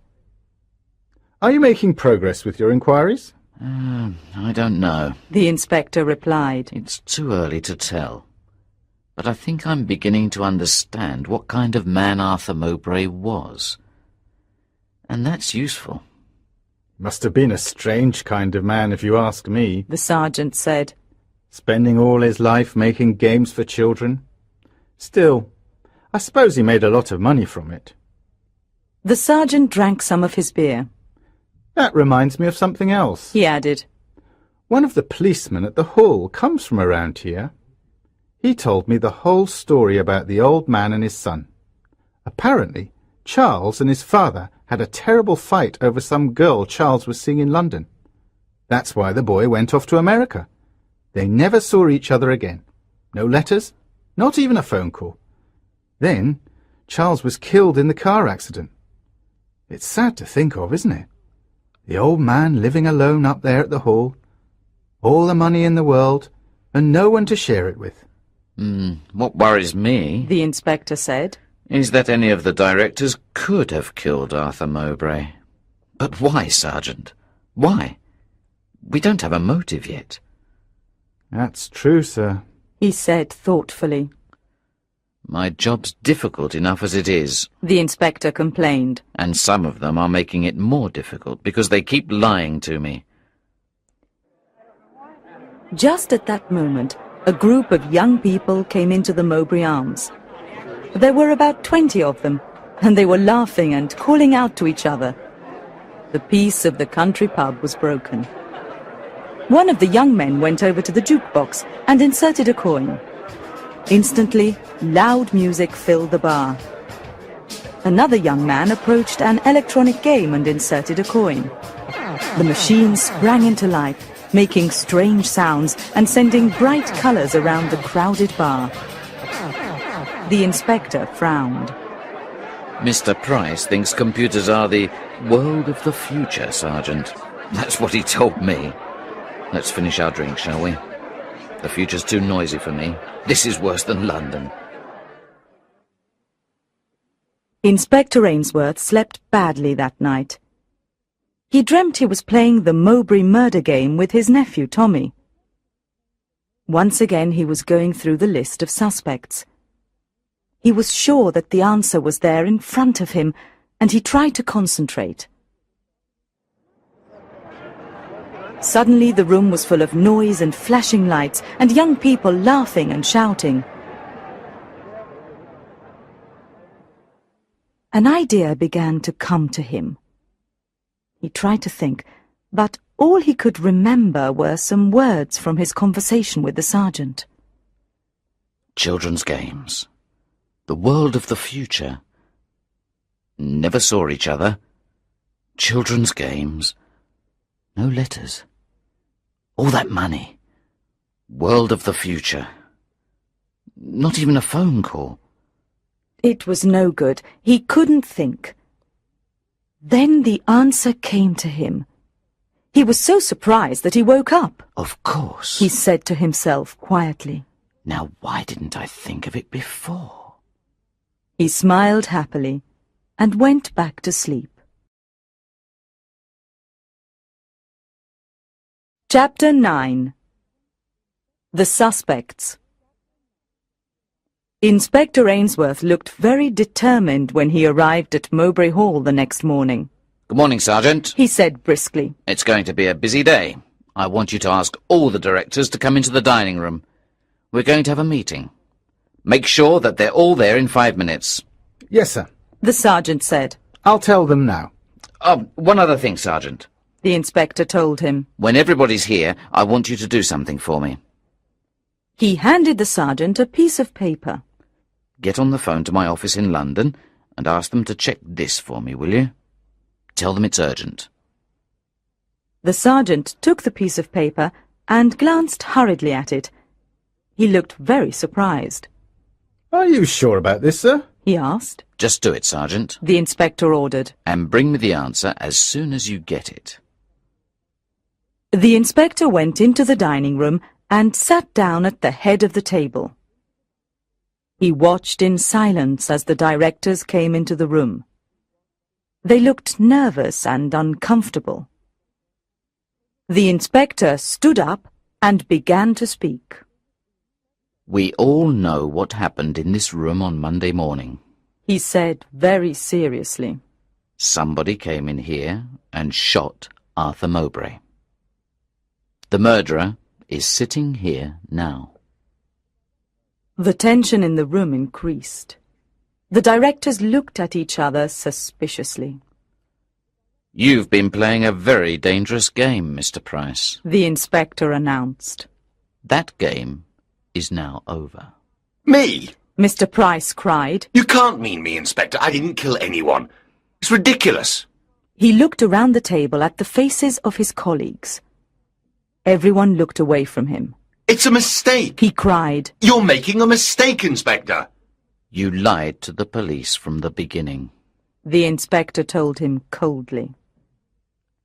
Are you making progress with your inquiries? I don't know. The inspector replied. It's too early to tell. But I think I'm beginning to understand what kind of man Arthur Mowbray was. And that's useful. Must have been a strange kind of man, if you ask me. The sergeant said. Spending all his life making games for children. Still, I suppose he made a lot of money from it. The sergeant drank some of his beer. That reminds me of something else. He added. One of the policemen at the Hall comes from around here. He told me the whole story about the old man and his son. Apparently, Charles and his father had a terrible fight over some girl Charles was seeing in London. That's why the boy went off to America. They never saw each other again. No letters, not even a phone call. Then, Charles was killed in the car accident. It's sad to think of, isn't it? The old man living alone up there at the hall, all the money in the world, and no one to share it with. What worries me, the inspector said, is that any of the directors could have killed Arthur Mowbray. But why, Sergeant? Why? We don't have a motive yet. That's true, sir, he said thoughtfully. My job's difficult enough as it is, The inspector complained. and some of them are making it more difficult because they keep lying to me. Just at that moment, a group of young people came into the Mowbray Arms. There were about 20 of them, and they were laughing and calling out to each other. The peace of the country pub was broken. One of the young men went over to the jukebox and inserted a coin. Instantly, loud music filled the bar. Another young man approached an electronic game and inserted a coin. The machine sprang into life, making strange sounds and sending bright colours around the crowded bar. The inspector frowned. Mr. Price thinks computers are the world of the future, Sergeant. That's what he told me. Let's finish our drink, shall we? The future's too noisy for me. This is worse than London. Inspector Ainsworth slept badly that night. He dreamt he was playing the Mowbray murder game with his nephew Tommy. Once again he was going through the list of suspects. He was sure that the answer was there in front of him, and he tried to concentrate. Suddenly the room was full of noise and flashing lights, and young people laughing and shouting. An idea began to come to him. He tried to think, but all he could remember were some words from his conversation with the sergeant. Children's games. The world of the future. Never saw each other. Children's games. No letters. All that money. World of the future. Not even a phone call. It was no good. He couldn't think. Then the answer came to him. He was so surprised that he woke up. Of course. He said to himself quietly. Now why didn't I think of it before? He smiled happily and went back to sleep. Chapter 9. The Suspects. Inspector Ainsworth looked very determined when he arrived at Mowbray Hall the next morning. Good morning, Sergeant. He said briskly. It's going to be a busy day. I want you to ask all the directors to come into the dining room. We're going to have a meeting. Make sure that they're all there in 5 minutes. Yes, sir. The sergeant said. I'll tell them now. One other thing, Sergeant. The inspector told him. When everybody's here, I want you to do something for me. He handed the sergeant a piece of paper. Get on the phone to my office in London and ask them to check this for me, will you? Tell them it's urgent. The sergeant took the piece of paper and glanced hurriedly at it. He looked very surprised. Are you sure about this, sir? He asked. Just do it, Sergeant. The inspector ordered. And bring me the answer as soon as you get it. The inspector went into the dining room and sat down at the head of the table. He watched in silence as the directors came into the room. They looked nervous and uncomfortable. The inspector stood up and began to speak. We all know what happened in this room on Monday morning. He said very seriously. Somebody came in here and shot Arthur Mowbray. The murderer is sitting here now. The tension in the room increased. The directors looked at each other suspiciously. You've been playing a very dangerous game, Mr. Price. The inspector announced. That game is now over. Me? Mr. Price cried. You can't mean me, Inspector. I didn't kill anyone. It's ridiculous. He looked around the table at the faces of his colleagues. Everyone looked away from him. It's a mistake. He cried. You're making a mistake, Inspector. You lied to the police from the beginning. The inspector told him coldly.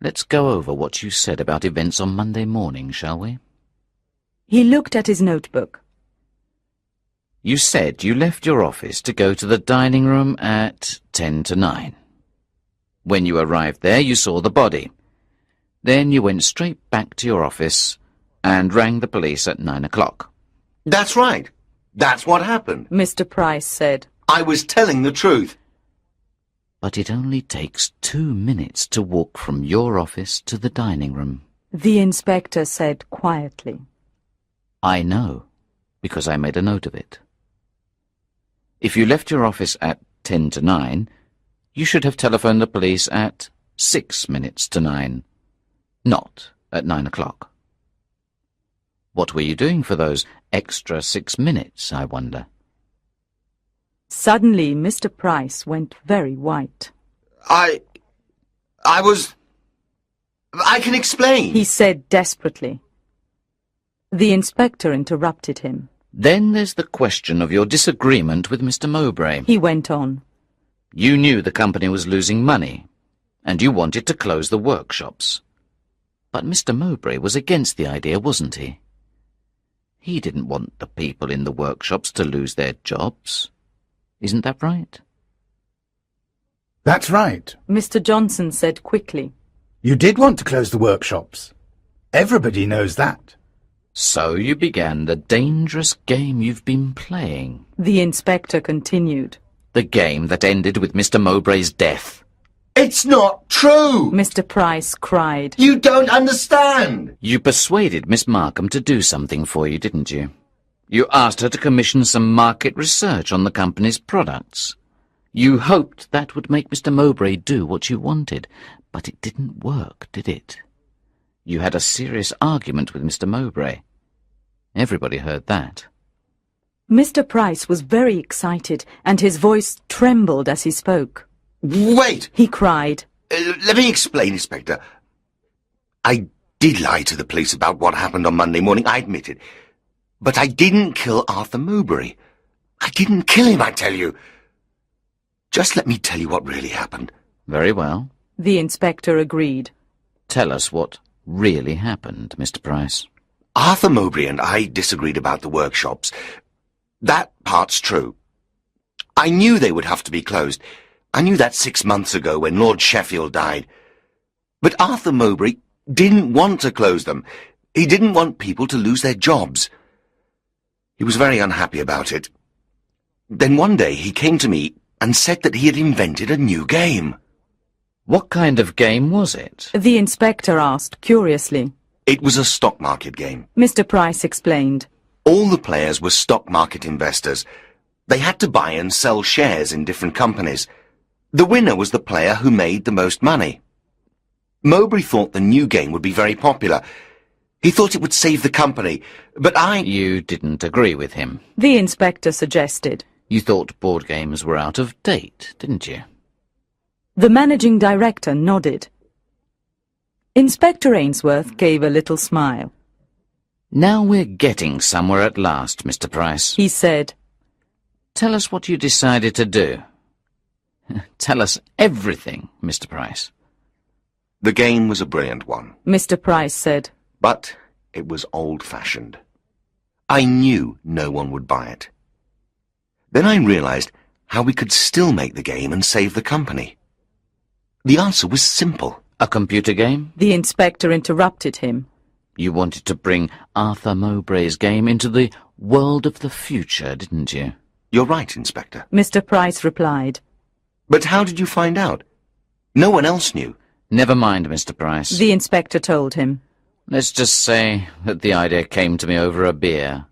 Let's go over what you said about events on Monday morning, shall we? He looked at his notebook. You said you left your office to go to the dining room at 10 to 9. When you arrived there, you saw the body. Then you went straight back to your office and rang the police at 9 o'clock. That's right. That's what happened. Mr. Price said. I was telling the truth. But it only takes 2 minutes to walk from your office to the dining room. The inspector said quietly. I know, because I made a note of it. If you left your office at 10 to 9, you should have telephoned the police at 6 minutes to 9, not at 9 o'clock. What were you doing for those extra 6 minutes, I wonder? Suddenly, Mr. Price went very white. I can explain. He said desperately. The inspector interrupted him. Then there's the question of your disagreement with Mr. Mowbray. He went on. You knew the company was losing money, and you wanted to close the workshops. But Mr. Mowbray was against the idea, wasn't he? He didn't want the people in the workshops to lose their jobs. Isn't that right? That's right. Mr. Johnson said quickly. You did want to close the workshops. Everybody knows that. So you began the dangerous game you've been playing. The inspector continued. The game that ended with Mr. Mowbray's death. It's not true. Mr. Price cried. You don't understand. You persuaded Miss Markham to do something for you, didn't you? You asked her to commission some market research on the company's products. You hoped that would make Mr. Mowbray do what you wanted, but it didn't work, did it? You had a serious argument with Mr. Mowbray. Everybody heard that. Mr. Price was very excited, and his voice trembled as he spoke. Wait. He cried. Let me explain, Inspector. I did lie to the police about what happened on Monday morning, I admit it. But I didn't kill Arthur Mowbray. I didn't kill him, I tell you. Just let me tell you what really happened. Very well. The inspector agreed. Tell us what really happened, Mr. Price. Arthur Mowbray and I disagreed about the workshops. That part's true. I knew they would have to be closed. I knew that 6 months ago when Lord Sheffield died. But Arthur Mowbray didn't want to close them. He didn't want people to lose their jobs. He was very unhappy about it. Then one day he came to me and said that he had invented a new game. What kind of game was it? The inspector asked curiously. It was a stock market game. Mr. Price explained. All the players were stock market investors. They had to buy and sell shares in different companies. The winner was the player who made the most money. Mowbray thought the new game would be very popular. He thought it would save the company, but You didn't agree with him. The inspector suggested. You thought board games were out of date, didn't you? The managing director nodded. Inspector Ainsworth gave a little smile. Now we're getting somewhere at last, Mr. Price. He said. Tell us what you decided to do. Tell us everything, Mr. Price. The game was a brilliant one. Mr. Price said. But it was old-fashioned. I knew no one would buy it. Then I realized how we could still make the game and save the company. The answer was simple. A computer game? The inspector interrupted him. You wanted to bring Arthur Mowbray's game into the world of the future, didn't you? You're right, Inspector. Mr. Price replied. But how did you find out? No one else knew. Never mind, Mr. Price. The inspector told him. Let's just say that the idea came to me over a beer.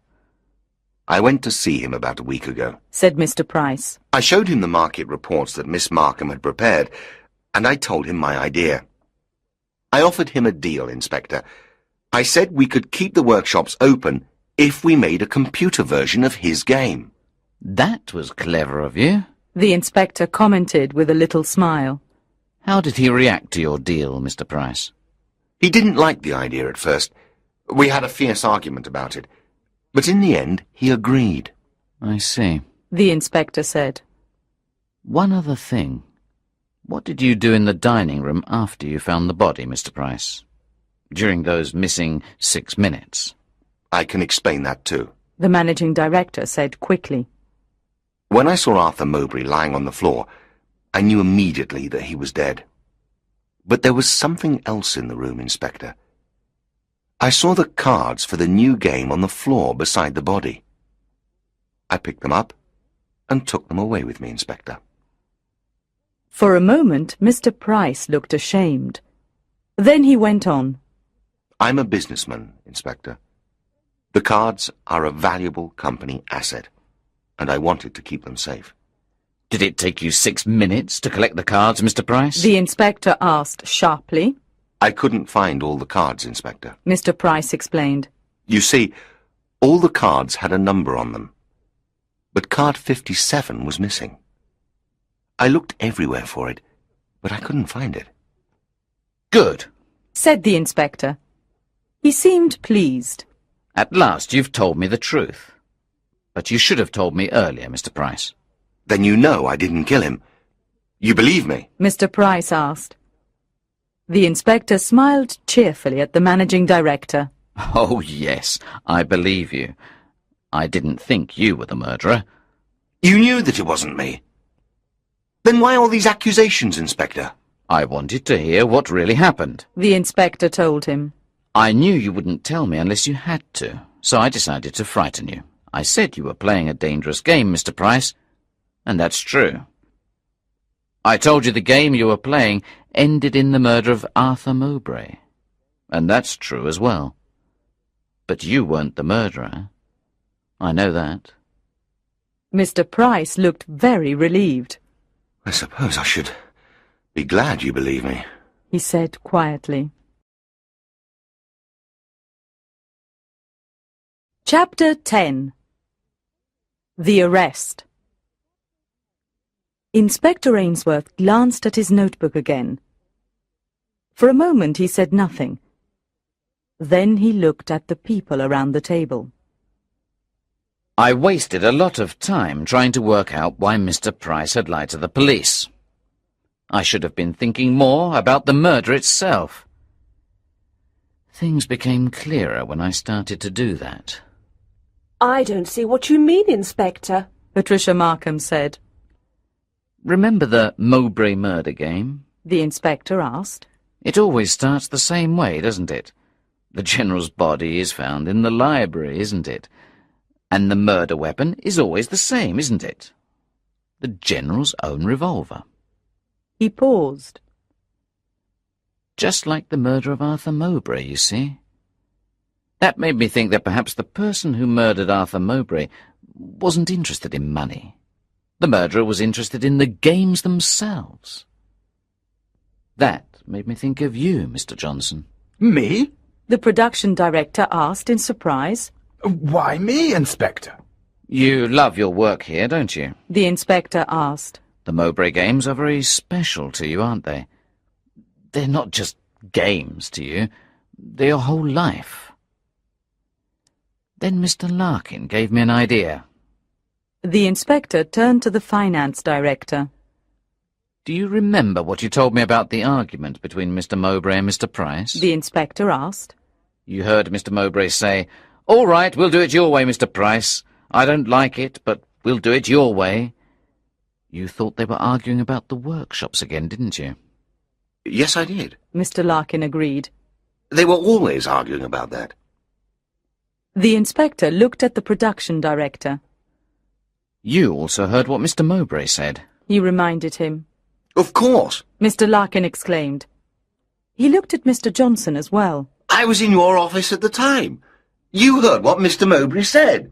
I went to see him about a week ago. Said Mr. Price. I showed him the market reports that Miss Markham had prepared, and I told him my idea. I offered him a deal, Inspector. I said we could keep the workshops open if we made a computer version of his game. That was clever of you. The inspector commented with a little smile. How did he react to your deal, Mr. Price? He didn't like the idea at first. We had a fierce argument about it. But in the end, he agreed. I see. The inspector said. One other thing. What did you do in the dining room after you found the body, Mr. Price? During those missing 6 minutes? I can explain that too. The managing director said quickly. When I saw Arthur Mowbray lying on the floor, I knew immediately that he was dead. But there was something else in the room, Inspector. I saw the cards for the new game on the floor beside the body. I picked them up and took them away with me, Inspector. For a moment, Mr. Price looked ashamed. Then he went on. I'm a businessman, Inspector. The cards are a valuable company asset, and I wanted to keep them safe. Did it take you 6 minutes to collect the cards, Mr. Price? The inspector asked sharply. I couldn't find all the cards, Inspector. Mr. Price explained. You see, all the cards had a number on them, but card 57 was missing. I looked everywhere for it, but I couldn't find it. Good, said the inspector. He seemed pleased. At last you've told me the truth. But you should have told me earlier, Mr. Price. Then you know I didn't kill him. You believe me? Mr. Price asked. The inspector smiled cheerfully at the managing director. Oh, yes, I believe you. I didn't think you were the murderer. You knew that it wasn't me. Then why all these accusations, Inspector? I wanted to hear what really happened. The inspector told him. I knew you wouldn't tell me unless you had to, so I decided to frighten you. I said you were playing a dangerous game, Mr. Price, and that's true. I told you the game you were playing ended in the murder of Arthur Mowbray, and that's true as well. But you weren't the murderer. I know that. Mr. Price looked very relieved. I suppose I should be glad you believe me, he said quietly. Chapter 10. The Arrest. Inspector Ainsworth glanced at his notebook again. For a moment he said nothing. Then he looked at the people around the table. I wasted a lot of time trying to work out why Mr. Price had lied to the police. I should have been thinking more about the murder itself. Things became clearer when I started to do that. I don't see what you mean, Inspector, Patricia Markham said. Remember the Mowbray murder game? The inspector asked. It always starts the same way, doesn't it? The General's body is found in the library, isn't it? And the murder weapon is always the same, isn't it? The General's own revolver. He paused. Just like the murder of Arthur Mowbray, you see. That made me think that perhaps the person who murdered Arthur Mowbray wasn't interested in money. The murderer was interested in the games themselves. That made me think of you, Mr. Johnson. Me? The production director asked in surprise. Why me, Inspector? You love your work here, don't you? The inspector asked. The Mowbray games are very special to you, aren't they? They're not just games to you. They're your whole life. Then Mr. Larkin gave me an idea. The inspector turned to the finance director. Do you remember what you told me about the argument between Mr. Mowbray and Mr. Price? The inspector asked. You heard Mr. Mowbray say, "All right, we'll do it your way, Mr. Price. I don't like it, but we'll do it your way." You thought they were arguing about the workshops again, didn't you? Yes, I did. Mr. Larkin agreed. They were always arguing about that. The inspector looked at the production director. You also heard what Mr. Mowbray said. He reminded him. Of course. Mr. Larkin exclaimed. He looked at Mr. Johnson as well. I was in your office at the time. You heard what Mr. Mowbray said.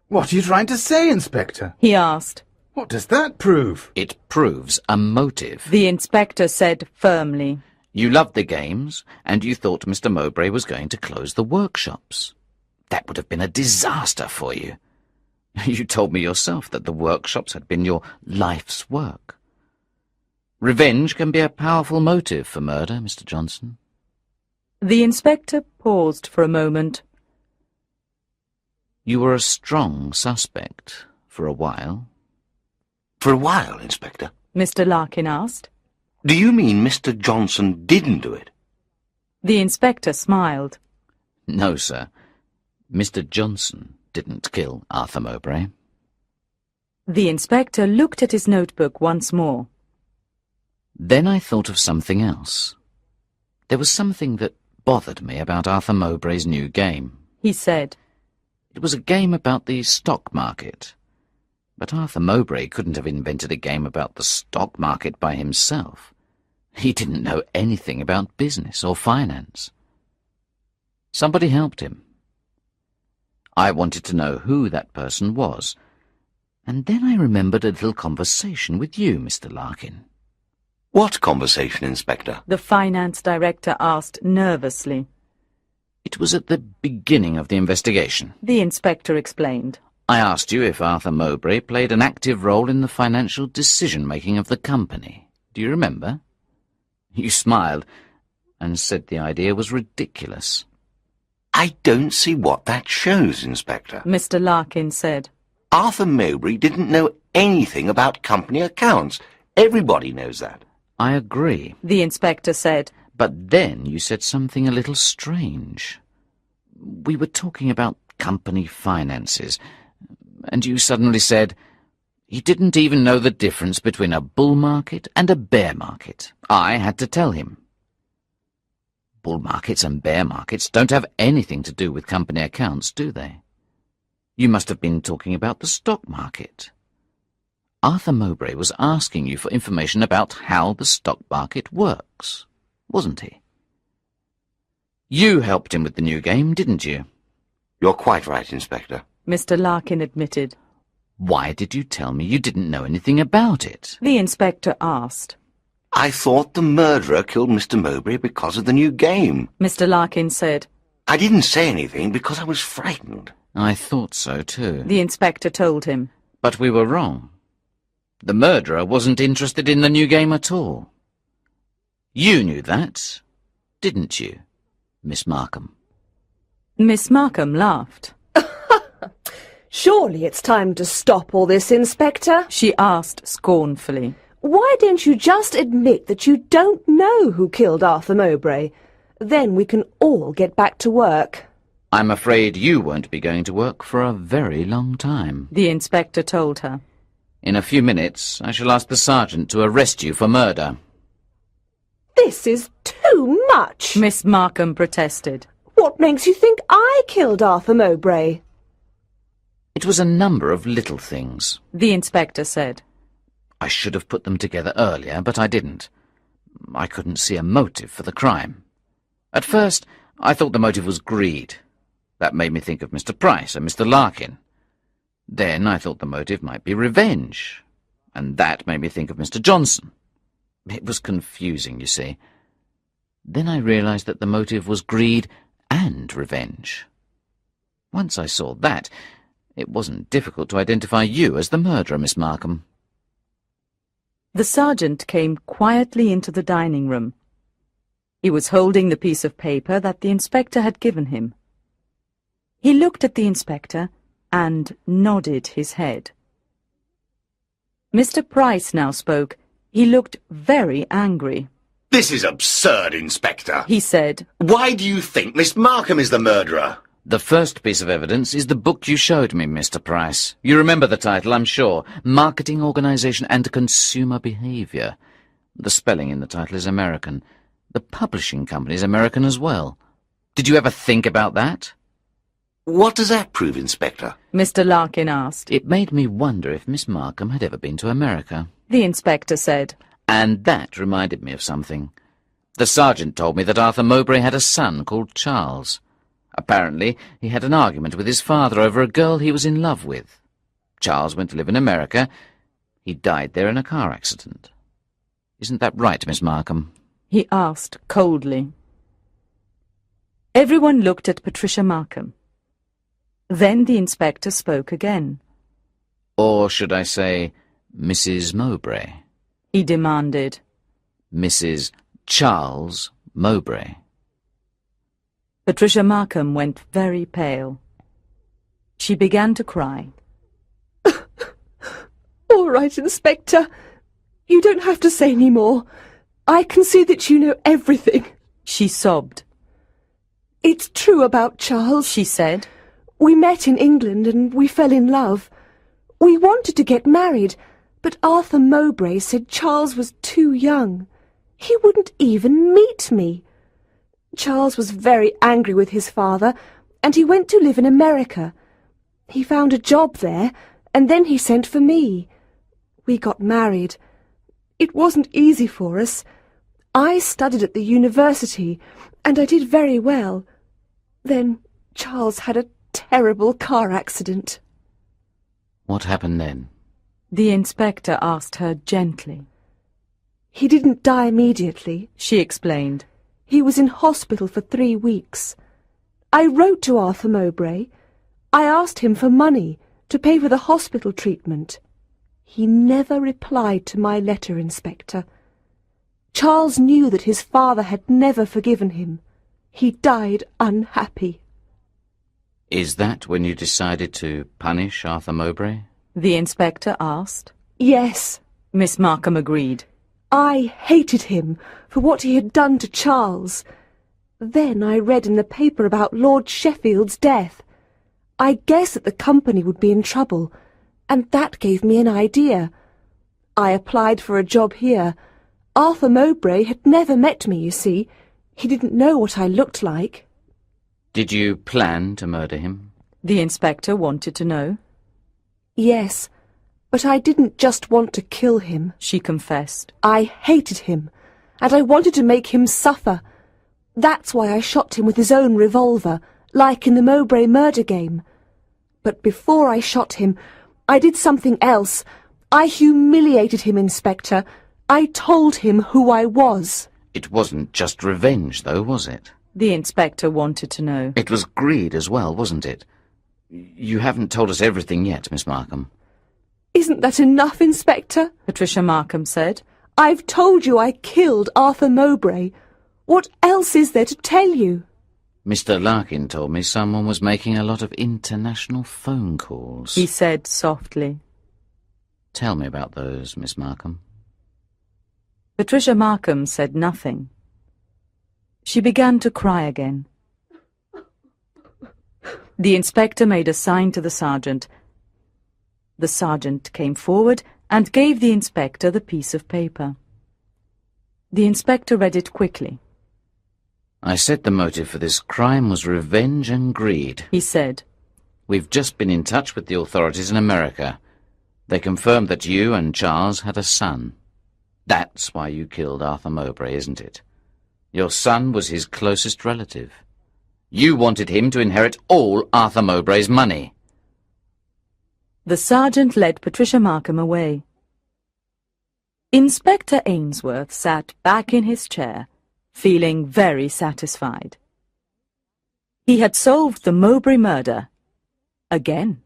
What are you trying to say, Inspector? He asked. What does that prove? It proves a motive. The inspector said firmly. You loved the games, and you thought Mr. Mowbray was going to close the workshops. That would have been a disaster for you. You told me yourself that the workshops had been your life's work. Revenge can be a powerful motive for murder, Mr. Johnson. The inspector paused for a moment. You were a strong suspect for a while. For a while, Inspector. Mr. Larkin asked. Do you mean Mr. Johnson didn't do it? The inspector smiled. No, sir. Mr. Johnson didn't kill Arthur Mowbray. The inspector looked at his notebook once more. Then I thought of something else. There was something that bothered me about Arthur Mowbray's new game. He said. It was a game about the stock market. But Arthur Mowbray couldn't have invented a game about the stock market by himself. He didn't know anything about business or finance. Somebody helped him. I wanted to know who that person was, and then I remembered a little conversation with you, Mr. Larkin. What conversation, Inspector? The finance director asked nervously. It was at the beginning of the investigation. The inspector explained. I asked you if Arthur Mowbray played an active role in the financial decision-making of the company. Do you remember? You smiled and said the idea was ridiculous. I don't see what that shows, Inspector. Mr. Larkin said. Arthur Mowbray didn't know anything about company accounts. Everybody knows that. I agree. The inspector said. But then you said something a little strange. We were talking about company finances, and you suddenly said, he didn't even know the difference between a bull market and a bear market. I had to tell him. Bull markets and bear markets don't have anything to do with company accounts, do they? You must have been talking about the stock market. Arthur Mowbray was asking you for information about how the stock market works, wasn't he? You helped him with the new game, didn't you? You're quite right, Inspector. Mr. Larkin admitted. Why did you tell me you didn't know anything about it? The inspector asked. I thought the murderer killed Mr. Mowbray because of the new game. Mr. Larkin said. I didn't say anything because I was frightened. I thought so too. The inspector told him. But we were wrong. The murderer wasn't interested in the new game at all. You knew that, didn't you, Miss Markham? Miss Markham laughed. Surely it's time to stop all this, Inspector. She asked scornfully. Why don't you just admit that you don't know who killed Arthur Mowbray? Then we can all get back to work. I'm afraid you won't be going to work for a very long time. The inspector told her. In a few minutes, I shall ask the sergeant to arrest you for murder. This is too much. Miss Markham protested. What makes you think I killed Arthur Mowbray? It was a number of little things. The inspector said. I should have put them together earlier, but I didn't. I couldn't see a motive for the crime. At first, I thought the motive was greed. That made me think of Mr. Price and Mr. Larkin. Then I thought the motive might be revenge, and that made me think of Mr. Johnson. It was confusing, you see. Then I realized that the motive was greed and revenge. Once I saw that, it wasn't difficult to identify you as the murderer, Miss Markham. The sergeant came quietly into the dining room. He was holding the piece of paper that the inspector had given him. He looked at the inspector and nodded his head. Mr. Price now spoke. He looked very angry. This is absurd, Inspector. He said. Why do you think Miss Markham is the murderer? The first piece of evidence is the book you showed me, Mr. Price. You remember the title, I'm sure. Marketing, Organization and Consumer Behavior. The spelling in the title is American. The publishing company is American as well. Did you ever think about that? What does that prove, Inspector? Mr. Larkin asked. It made me wonder if Miss Markham had ever been to America. The inspector said. And that reminded me of something. The sergeant told me that Arthur Mowbray had a son called Charles. Apparently, he had an argument with his father over a girl he was in love with. Charles went to live in America. He died there in a car accident. Isn't that right, Miss Markham? He asked coldly. Everyone looked at Patricia Markham. Then the inspector spoke again. Or should I say Mrs. Mowbray? He demanded. Mrs. Charles Mowbray. Patricia Markham went very pale. She began to cry. All right, Inspector. You don't have to say any more. I can see that you know everything. She sobbed. It's true about Charles, She said. We met in England and we fell in love. We wanted to get married, but Arthur Mowbray said Charles was too young. He wouldn't even meet me. Charles was very angry with his father, and he went to live in America. He found a job there, and then he sent for me. We got married. It wasn't easy for us. I studied at the university, and I did very well. Then Charles had a terrible car accident. What happened then? The inspector asked her gently. He didn't die immediately, She explained. He was in hospital for 3 weeks. I wrote to Arthur Mowbray. I asked him for money to pay for the hospital treatment. He never replied to my letter, Inspector. Charles knew that his father had never forgiven him. He died unhappy. Is that when you decided to punish Arthur Mowbray? The inspector asked. Yes, Miss Markham agreed. I hated him for what he had done to Charles. Then I read in the paper about Lord Sheffield's death. I guessed that the company would be in trouble, and that gave me an idea. I applied for a job here. Arthur Mowbray had never met me, you see. He didn't know what I looked like. Did you plan to murder him? The inspector wanted to know. Yes, but I didn't just want to kill him. She confessed. I hated him, and I wanted to make him suffer. That's why I shot him with his own revolver, like in the Mowbray murder game. But before I shot him, I did something else. I humiliated him, Inspector. I told him who I was. It wasn't just revenge, though, was it? The inspector wanted to know. It was greed as well, wasn't it? You haven't told us everything yet, Miss Markham. Isn't that enough, Inspector? Patricia Markham said. I've told you I killed Arthur Mowbray. What else is there to tell you? Mr. Larkin told me someone was making a lot of international phone calls. He said softly. Tell me about those, Miss Markham. Patricia Markham said nothing. She began to cry again. The inspector made a sign to the sergeant. The sergeant came forward and gave the inspector the piece of paper. The inspector read it quickly. I said the motive for this crime was revenge and greed. He said. We've just been in touch with the authorities in America. They confirmed that you and Charles had a son. That's why you killed Arthur Mowbray, isn't it? Your son was his closest relative. You wanted him to inherit all Arthur Mowbray's money. The sergeant led Patricia Markham away. Inspector Ainsworth sat back in his chair, feeling very satisfied. He had solved the Mowbray murder again.